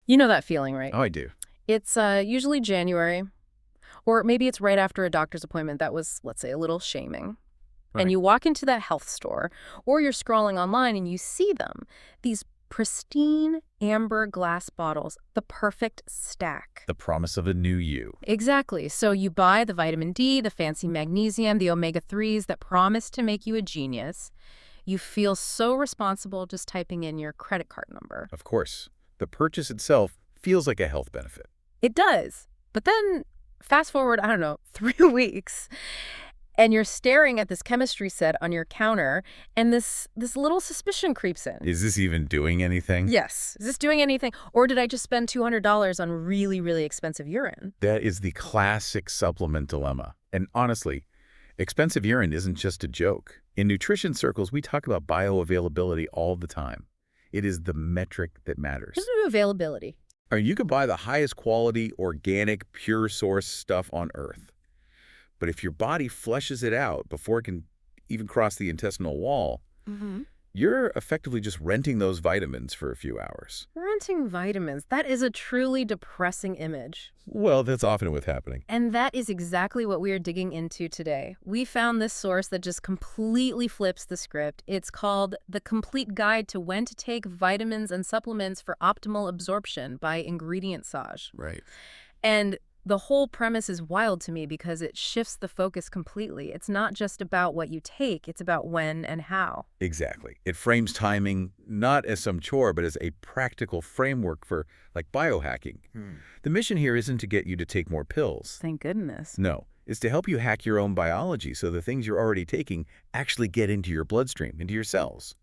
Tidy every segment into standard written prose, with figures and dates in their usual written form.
You know that feeling, right? Oh, I do. It's usually January, or maybe it's right after a doctor's appointment that was, let's say, a little shaming. Right. And you walk into that health store, or you're scrolling online and you see them, these pristine amber glass bottles, the perfect stack. The promise of a new you. Exactly. So you buy the vitamin D, the fancy magnesium, the omega-3s that promise to make you a genius. You feel so responsible just typing in your credit card number. Of course. The purchase itself feels like a health benefit. It does. But then fast forward, I don't know, 3 weeks, and you're staring at this chemistry set on your counter, and this little suspicion creeps in. Is this even doing anything? Yes. Is this doing anything? Or did I just spend $200 on really, really expensive urine? That is the classic supplement dilemma. And honestly, expensive urine isn't just a joke. In nutrition circles, we talk about bioavailability all the time. It is the metric that matters. Just availability. You could buy the highest quality, organic, pure source stuff on Earth. But if your body flushes it out before it can even cross the intestinal wall, you're effectively just renting those vitamins for a few hours. Renting vitamins. That is a truly depressing image. Well, that's often what's happening. And that is exactly what we are digging into today. We found this source that just completely flips the script. It's called The Complete Guide to When to Take Vitamins and Supplements for Optimal Absorption by Ingredientsage. Right. And the whole premise is wild to me because it shifts the focus completely. It's not just about what you take, it's about when and how. Exactly. It frames timing not as some chore, but as a practical framework for, like, biohacking. The mission here isn't to get you to take more pills. Thank goodness. No, it's to help you hack your own biology so the things you're already taking actually get into your bloodstream, into your cells.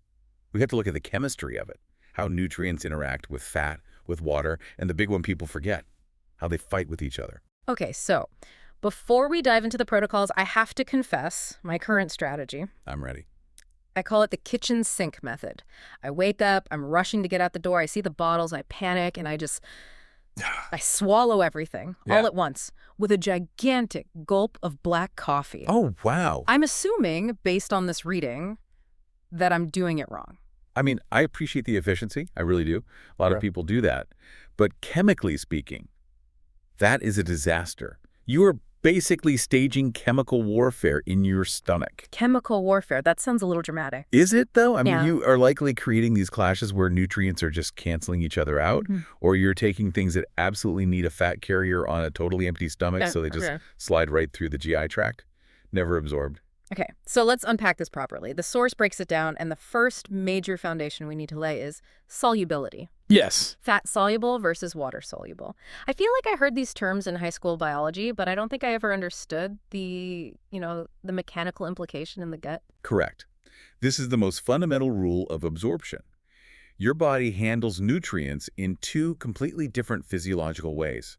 We have to look at the chemistry of it, how nutrients interact with fat, with water, and the big one people forget, how they fight with each other. Okay, so before we dive into the protocols, I have to confess my current strategy. I'm ready. I call it the kitchen sink method. I wake up, I'm rushing to get out the door, I see the bottles, I panic, and I swallow everything all at once with a gigantic gulp of black coffee. Oh, wow. I'm assuming, based on this reading, that I'm doing it wrong. I mean, I appreciate the efficiency. I really do. A lot of people do that. But chemically speaking, that is a disaster. You are basically staging chemical warfare in your stomach. Chemical warfare. That sounds a little dramatic. Is it, though? I mean, Yeah. you are likely creating these clashes where nutrients are just canceling each other out, or you're taking things that absolutely need a fat carrier on a totally empty stomach, so they just slide right through the GI tract, never absorbed. Okay, so let's unpack this properly. The source breaks it down, and the first major foundation we need to lay is solubility. Yes. Fat soluble versus water soluble. I feel like I heard these terms in high school biology, but I don't think I ever understood the mechanical implication in the gut. Correct. This is the most fundamental rule of absorption. Your body handles nutrients in 2 completely different physiological ways.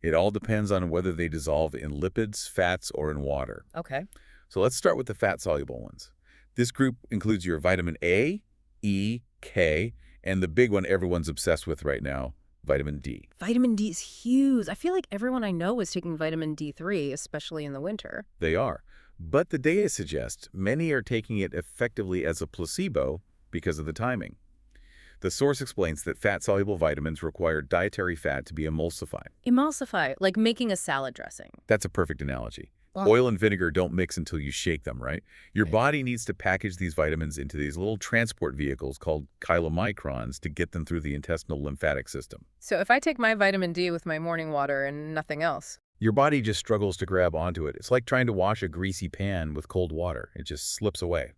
It all depends on whether they dissolve in lipids, fats, or in water. Okay. So let's start with the fat-soluble ones. This group includes your vitamin A, E, K, and the big one everyone's obsessed with right now, vitamin D. Vitamin D is huge. I feel like everyone I know is taking vitamin D3, especially in the winter. They are. But the data suggests many are taking it effectively as a placebo because of the timing. The source explains that fat-soluble vitamins require dietary fat to be emulsified. Emulsify, like making a salad dressing. That's a perfect analogy. Oil and vinegar don't mix until you shake them, right? Your body needs to package these vitamins into these little transport vehicles called chylomicrons to get them through the intestinal lymphatic system. So if I take my vitamin D with my morning water and nothing else, your body just struggles to grab onto it. It's like trying to wash a greasy pan with cold water. It just slips away.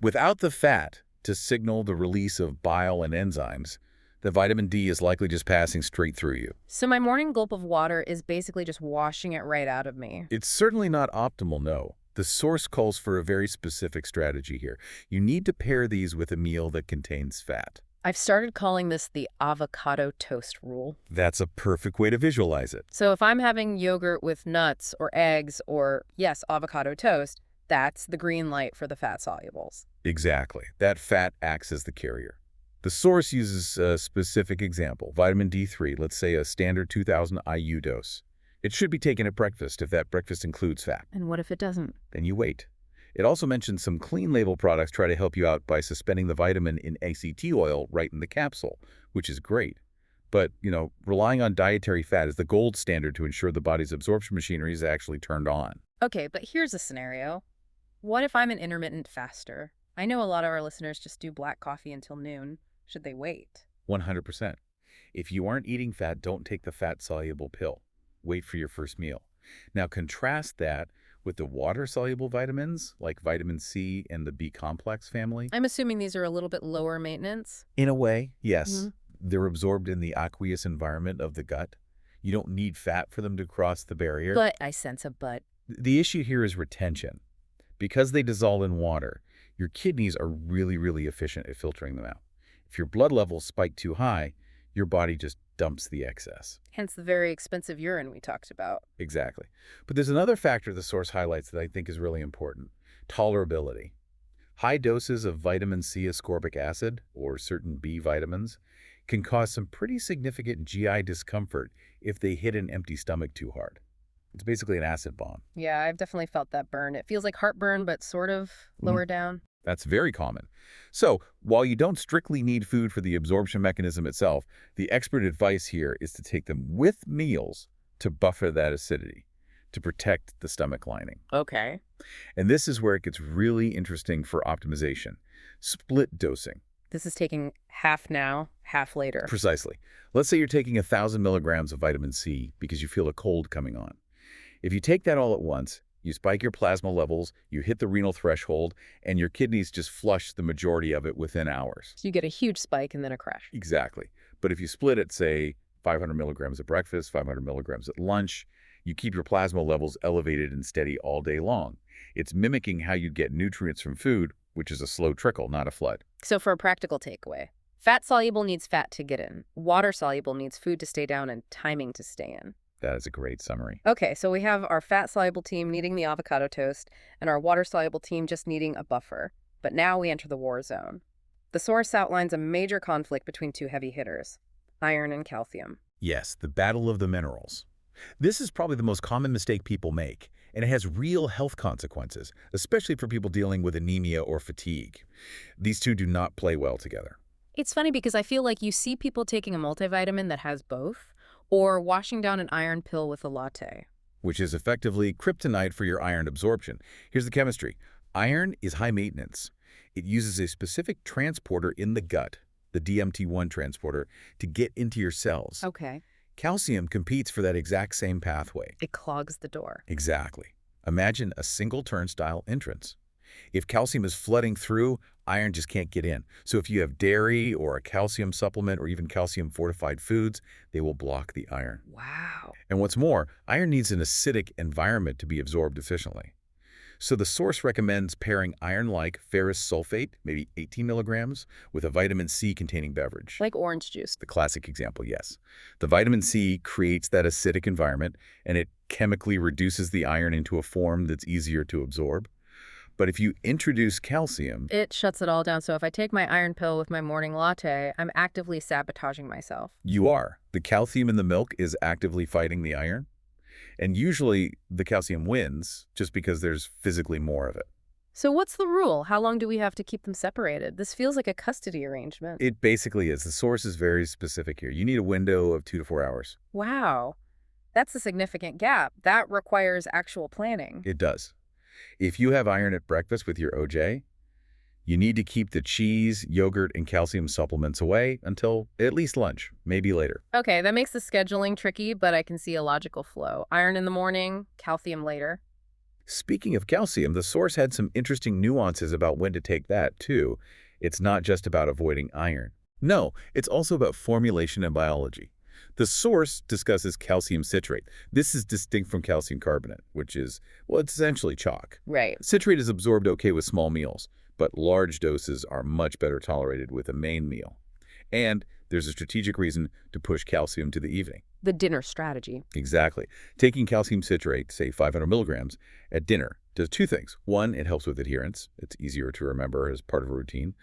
Without the fat to signal the release of bile and enzymes, the vitamin D is likely just passing straight through you. So my morning gulp of water is basically just washing it right out of me. It's certainly not optimal, no. The source calls for a very specific strategy here. You need to pair these with a meal that contains fat. I've started calling this the avocado toast rule. That's a perfect way to visualize it. So if I'm having yogurt with nuts or eggs or, yes, avocado toast, that's the green light for the fat solubles. Exactly. That fat acts as the carrier. The source uses a specific example, vitamin D3, let's say a standard 2,000 IU dose. It should be taken at breakfast if that breakfast includes fat. And what if it doesn't? Then you wait. It also mentions some clean label products try to help you out by suspending the vitamin in ACT oil right in the capsule, which is great. But, relying on dietary fat is the gold standard to ensure the body's absorption machinery is actually turned on. Okay, but here's a scenario. What if I'm an intermittent faster? I know a lot of our listeners just do black coffee until noon. Should they wait? 100%. If you aren't eating fat, don't take the fat-soluble pill. Wait for your first meal. Now, contrast that with the water-soluble vitamins, like vitamin C and the B-complex family. I'm assuming these are a little bit lower maintenance. In a way, yes. They're absorbed in the aqueous environment of the gut. You don't need fat for them to cross the barrier. But I sense a but. The issue here is retention. Because they dissolve in water, your kidneys are really, really efficient at filtering them out. If your blood levels spike too high, your body just dumps the excess. Hence the very expensive urine we talked about. Exactly. But there's another factor the source highlights that I think is really important: tolerability. High doses of vitamin C ascorbic acid, or certain B vitamins, can cause some pretty significant GI discomfort if they hit an empty stomach too hard. It's basically an acid bomb. Yeah, I've definitely felt that burn. It feels like heartburn, but sort of lower down. That's very common. So, while you don't strictly need food for the absorption mechanism itself, the expert advice here is to take them with meals to buffer that acidity, to protect the stomach lining. Okay. And this is where it gets really interesting for optimization. Split dosing. This is taking half now, half later. Precisely. Let's say you're taking 1,000 milligrams of vitamin C because you feel a cold coming on. If you take that all at once, you spike your plasma levels, you hit the renal threshold, and your kidneys just flush the majority of it within hours. So you get a huge spike and then a crash. Exactly. But if you split it, say, 500 milligrams at breakfast, 500 milligrams at lunch, you keep your plasma levels elevated and steady all day long. It's mimicking how you'd get nutrients from food, which is a slow trickle, not a flood. So for a practical takeaway, fat-soluble needs fat to get in. Water-soluble needs food to stay down and timing to stay in. That is a great summary. Okay, so we have our fat-soluble team needing the avocado toast and our water-soluble team just needing a buffer. But now we enter the war zone. The source outlines a major conflict between two heavy hitters, iron and calcium. Yes, the battle of the minerals. This is probably the most common mistake people make, and it has real health consequences, especially for people dealing with anemia or fatigue. These two do not play well together. It's funny because I feel like you see people taking a multivitamin that has both, or washing down an iron pill with a latte. Which is effectively kryptonite for your iron absorption. Here's the chemistry. Iron is high maintenance. It uses a specific transporter in the gut, the DMT1 transporter, to get into your cells. Okay. Calcium competes for that exact same pathway. It clogs the door. Exactly. Imagine a single turnstile entrance. If calcium is flooding through, iron just can't get in. So if you have dairy or a calcium supplement or even calcium-fortified foods, they will block the iron. Wow. And what's more, iron needs an acidic environment to be absorbed efficiently. So the source recommends pairing iron-like ferrous sulfate, maybe 18 milligrams, with a vitamin C-containing beverage. Like orange juice. The classic example, yes. The vitamin C creates that acidic environment, and it chemically reduces the iron into a form that's easier to absorb. But if you introduce calcium, it shuts it all down. So if I take my iron pill with my morning latte, I'm actively sabotaging myself. You are. The calcium in the milk is actively fighting the iron. And usually the calcium wins just because there's physically more of it. So what's the rule? How long do we have to keep them separated? This feels like a custody arrangement. It basically is. The source is very specific here. You need a window of 2 to 4 hours. Wow. That's a significant gap. That requires actual planning. It does. If you have iron at breakfast with your OJ, you need to keep the cheese, yogurt, and calcium supplements away until at least lunch, maybe later. Okay, that makes the scheduling tricky, but I can see a logical flow. Iron in the morning, calcium later. Speaking of calcium, the source had some interesting nuances about when to take that, too. It's not just about avoiding iron. No, it's also about formulation and biology. The source discusses calcium citrate. This is distinct from calcium carbonate, which is, well, it's essentially chalk. Right. Citrate is absorbed okay with small meals, but large doses are much better tolerated with a main meal. And there's a strategic reason to push calcium to the evening. The dinner strategy. Exactly. Taking calcium citrate, say 500 milligrams, at dinner does two things. One, it helps with adherence. It's easier to remember as part of a routine.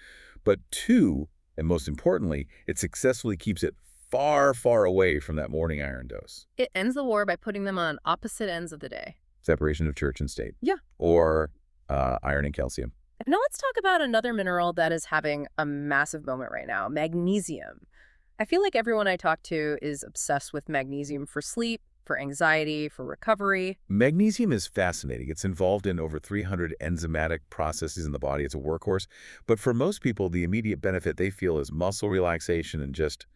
But two, and most importantly, it successfully keeps it far, far away from that morning iron dose. It ends the war by putting them on opposite ends of the day. Separation of church and state. Yeah. Or iron and calcium. Now let's talk about another mineral that is having a massive moment right now, magnesium. I feel like everyone I talk to is obsessed with magnesium for sleep, for anxiety, for recovery. Magnesium is fascinating. It's involved in over 300 enzymatic processes in the body. It's a workhorse. But for most people, the immediate benefit they feel is muscle relaxation and just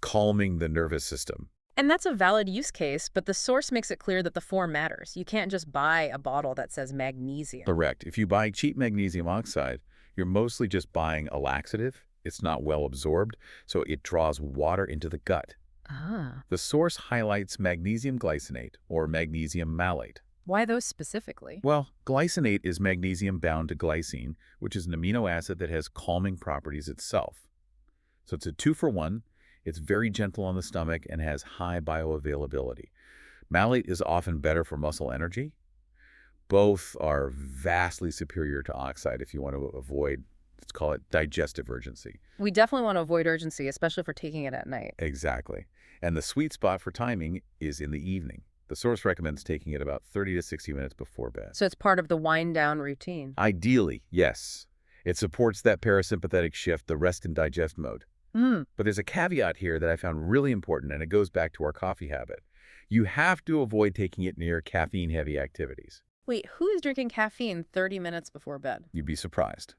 calming the nervous system. And that's a valid use case, but the source makes it clear that the form matters. You can't just buy a bottle that says magnesium. Correct. If you buy cheap magnesium oxide, you're mostly just buying a laxative. It's not well absorbed, so it draws water into the gut. Ah. The source highlights magnesium glycinate or magnesium malate. Why those specifically? Well, glycinate is magnesium bound to glycine, which is an amino acid that has calming properties itself. So it's a 2-for-1. It's very gentle on the stomach and has high bioavailability. Malate is often better for muscle energy. Both are vastly superior to oxide if you want to avoid, let's call it, digestive urgency. We definitely want to avoid urgency, especially for taking it at night. Exactly. And the sweet spot for timing is in the evening. The source recommends taking it about 30 to 60 minutes before bed. So it's part of the wind-down routine. Ideally, yes. It supports that parasympathetic shift, the rest and digest mode. But there's a caveat here that I found really important, and it goes back to our coffee habit. You have to avoid taking it near caffeine-heavy activities. Wait, who is drinking caffeine 30 minutes before bed? You'd be surprised.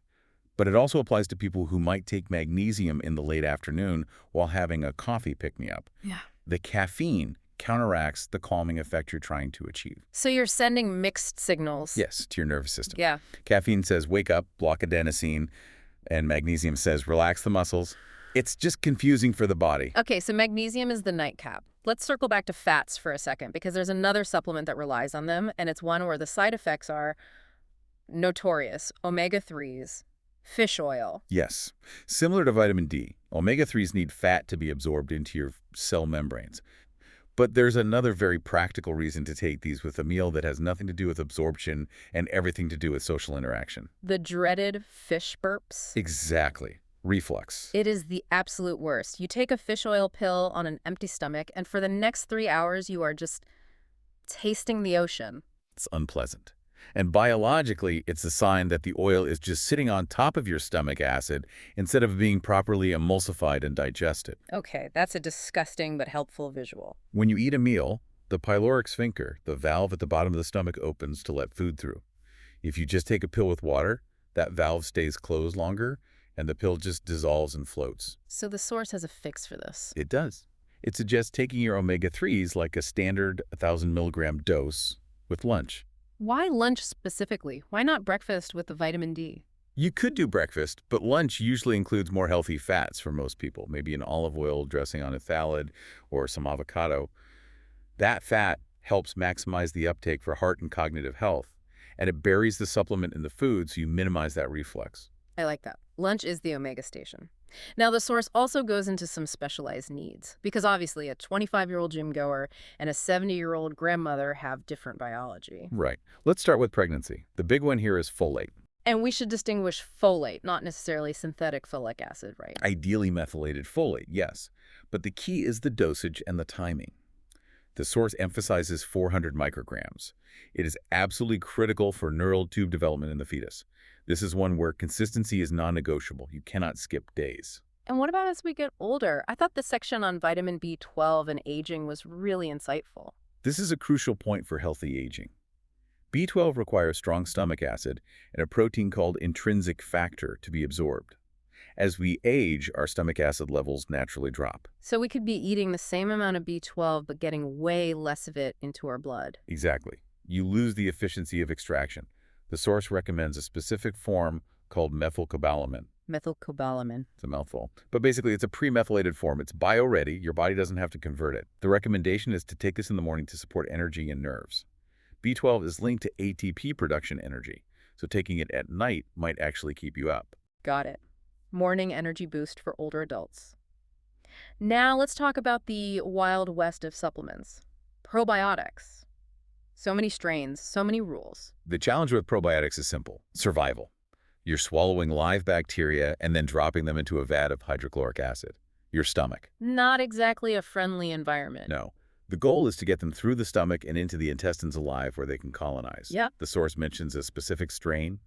But it also applies to people who might take magnesium in the late afternoon while having a coffee pick-me-up. Yeah. The caffeine counteracts the calming effect you're trying to achieve. So you're sending mixed signals. Yes, to your nervous system. Yeah. Caffeine says, wake up, block adenosine, and magnesium says, relax the muscles. It's just confusing for the body. Okay, so magnesium is the nightcap. Let's circle back to fats for a second, because there's another supplement that relies on them, and it's one where the side effects are notorious: omega-3s, fish oil. Yes. Similar to vitamin D, omega-3s need fat to be absorbed into your cell membranes. But there's another very practical reason to take these with a meal that has nothing to do with absorption and everything to do with social interaction. The dreaded fish burps. Exactly. Reflux. It is the absolute worst. You take a fish oil pill on an empty stomach, and for the next 3 hours, you are just tasting the ocean. It's unpleasant. And biologically, it's a sign that the oil is just sitting on top of your stomach acid instead of being properly emulsified and digested. Okay, that's a disgusting but helpful visual. When you eat a meal, the pyloric sphincter, the valve at the bottom of the stomach, opens to let food through. If you just take a pill with water, that valve stays closed longer, and the pill just dissolves and floats. So the source has a fix for this. It does. It suggests taking your omega-3s like a standard 1,000 milligram dose with lunch. Why lunch specifically? Why not breakfast with the vitamin D? You could do breakfast, but lunch usually includes more healthy fats for most people, maybe an olive oil dressing on a salad or some avocado. That fat helps maximize the uptake for heart and cognitive health, and it buries the supplement in the food so you minimize that reflux. I like that. Lunch is the omega station. Now, the source also goes into some specialized needs, because obviously a 25-year-old gym goer and a 70-year-old grandmother have different biology. Right. Let's start with pregnancy. The big one here is folate. And we should distinguish folate, not necessarily synthetic folic acid, right? Ideally methylated folate, yes. But the key is the dosage and the timing. The source emphasizes 400 micrograms. It is absolutely critical for neural tube development in the fetus. This is one where consistency is non-negotiable. You cannot skip days. And what about as we get older? I thought the section on vitamin B12 and aging was really insightful. This is a crucial point for healthy aging. B12 requires strong stomach acid and a protein called intrinsic factor to be absorbed. As we age, our stomach acid levels naturally drop. So we could be eating the same amount of B12 but getting way less of it into our blood. Exactly. You lose the efficiency of extraction. The source recommends a specific form called methylcobalamin. Methylcobalamin. It's a mouthful. But basically, it's a pre-methylated form. It's bio-ready. Your body doesn't have to convert it. The recommendation is to take this in the morning to support energy and nerves. B12 is linked to ATP production energy, so taking it at night might actually keep you up. Got it. Morning energy boost for older adults. Now let's talk about the wild west of supplements. Probiotics. So many strains, so many rules. The challenge with probiotics is simple: survival. You're swallowing live bacteria and then dropping them into a vat of hydrochloric acid. Your stomach. Not exactly a friendly environment. No. The goal is to get them through the stomach and into the intestines alive where they can colonize. Yeah. The source mentions a specific strain,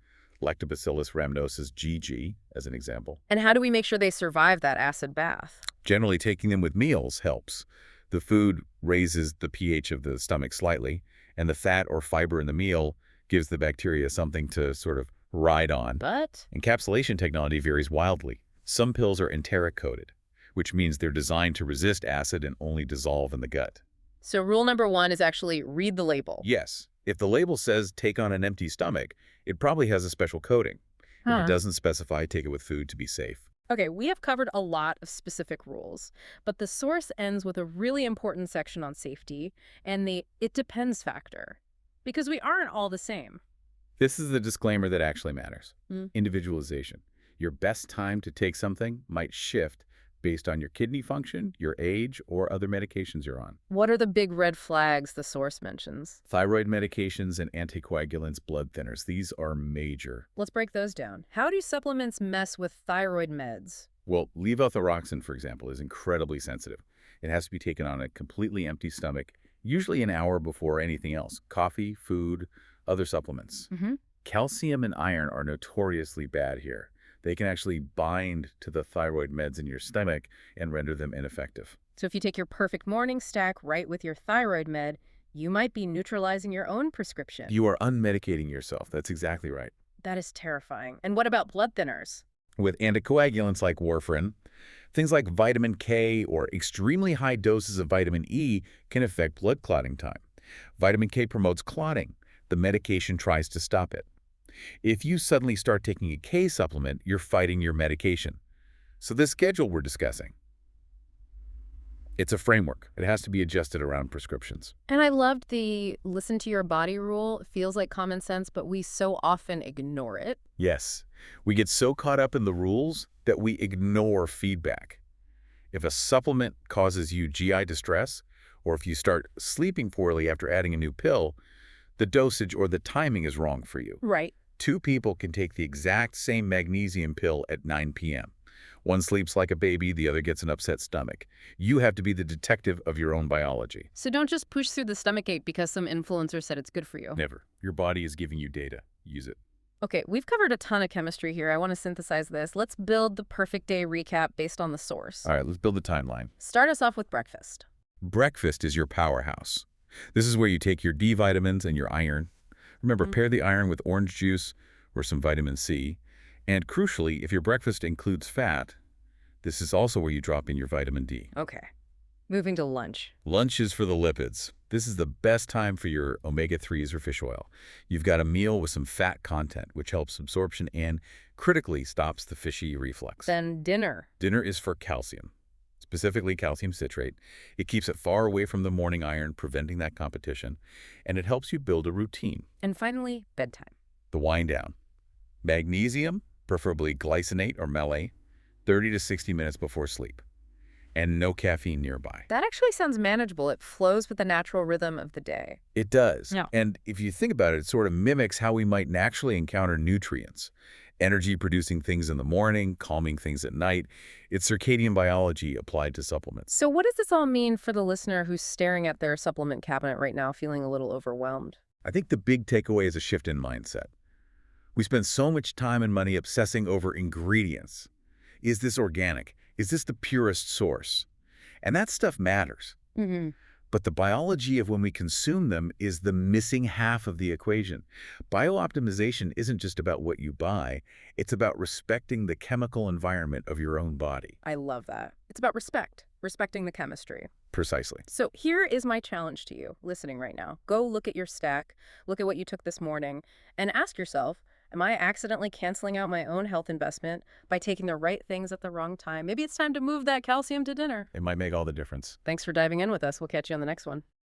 Lactobacillus rhamnosus GG, as an example. And how do we make sure they survive that acid bath? Generally, taking them with meals helps. The food raises the pH of the stomach slightly, and the fat or fiber in the meal gives the bacteria something to sort of ride on. But Encapsulation technology varies wildly. Some pills are enteric-coated, which means they're designed to resist acid and only dissolve in the gut. so rule number one is actually read the label. Yes, if the label says take on an empty stomach, it probably has a special coating. If it doesn't specify, take it with food to be safe. Okay, we have covered a lot of specific rules, but the source ends with a really important section on safety and the "it depends" factor, because we aren't all the same. This is the disclaimer that actually matters. Mm. Individualization. Your best time to take something might shift based on your kidney function, your age, or other medications you're on. What are the big red flags the source mentions? Thyroid medications and anticoagulants, blood thinners, these are major. Let's break those down. How do supplements mess with thyroid meds? Well, levothyroxine, for example, is incredibly sensitive. It has to be taken on a completely empty stomach, usually an hour before anything else. Coffee, food, other supplements. Calcium and iron are notoriously bad here. They can actually bind to the thyroid meds in your stomach and render them ineffective. So if you take your perfect morning stack right with your thyroid med, you might be neutralizing your own prescription. You are unmedicating yourself. That's exactly right. That is terrifying. And what about blood thinners? With anticoagulants like warfarin, things like vitamin K or extremely high doses of vitamin E can affect blood clotting time. Vitamin K promotes clotting. The medication tries to stop it. If you suddenly start taking a K supplement, you're fighting your medication. So this schedule we're discussing, it's a framework. It has to be adjusted around prescriptions. And I loved the listen to your body rule. It feels like common sense, but we so often ignore it. Yes, we get so caught up in the rules that we ignore feedback. If a supplement causes you GI distress, or if you start sleeping poorly after adding a new pill, the dosage or the timing is wrong for you. Right. Two people can take the exact same magnesium pill at 9 p.m. One sleeps like a baby, the other gets an upset stomach. You have to be the detective of your own biology. So don't just push through the stomachache because some influencer said it's good for you. Never. Your body is giving you data. Use it. Okay, we've covered a ton of chemistry here. I want to synthesize this. Let's build the perfect day recap based on the source. All right, let's build the timeline. Start us off with breakfast. Breakfast is your powerhouse. This is where you take your D vitamins and your iron. Remember, pair the iron with orange juice or some vitamin C. And crucially, if your breakfast includes fat, this is also where you drop in your vitamin D. Okay. Moving to lunch. Lunch is for the lipids. This is the best time for your omega-3s or fish oil. You've got a meal with some fat content, which helps absorption and critically stops the fishy reflux. Then dinner. Dinner is for calcium, specifically calcium citrate. It keeps it far away from the morning iron, preventing that competition, and it helps you build a routine. And finally, bedtime. The wind down. Magnesium, preferably glycinate or malate, 30 to 60 minutes before sleep. And no caffeine nearby. That actually sounds manageable. It flows with the natural rhythm of the day. It does. Yeah. And if you think about it, it sort of mimics how we might naturally encounter nutrients. Energy-producing things in the morning, calming things at night. It's circadian biology applied to supplements. So what does this all mean for the listener who's staring at their supplement cabinet right now, feeling a little overwhelmed? I think the big takeaway is a shift in mindset. We spend so much time and money obsessing over ingredients. Is this organic? Is this the purest source? And that stuff matters. But the biology of when we consume them is the missing half of the equation. Biooptimization isn't just about what you buy. It's about respecting the chemical environment of your own body. I love that. It's about respect, respecting the chemistry. Precisely. So here is my challenge to you, listening right now. Go look at your stack, look at what you took this morning, and ask yourself, am I accidentally canceling out my own health investment by taking the right things at the wrong time? Maybe it's time to move that calcium to dinner. It might make all the difference. Thanks for diving in with us. We'll catch you on the next one.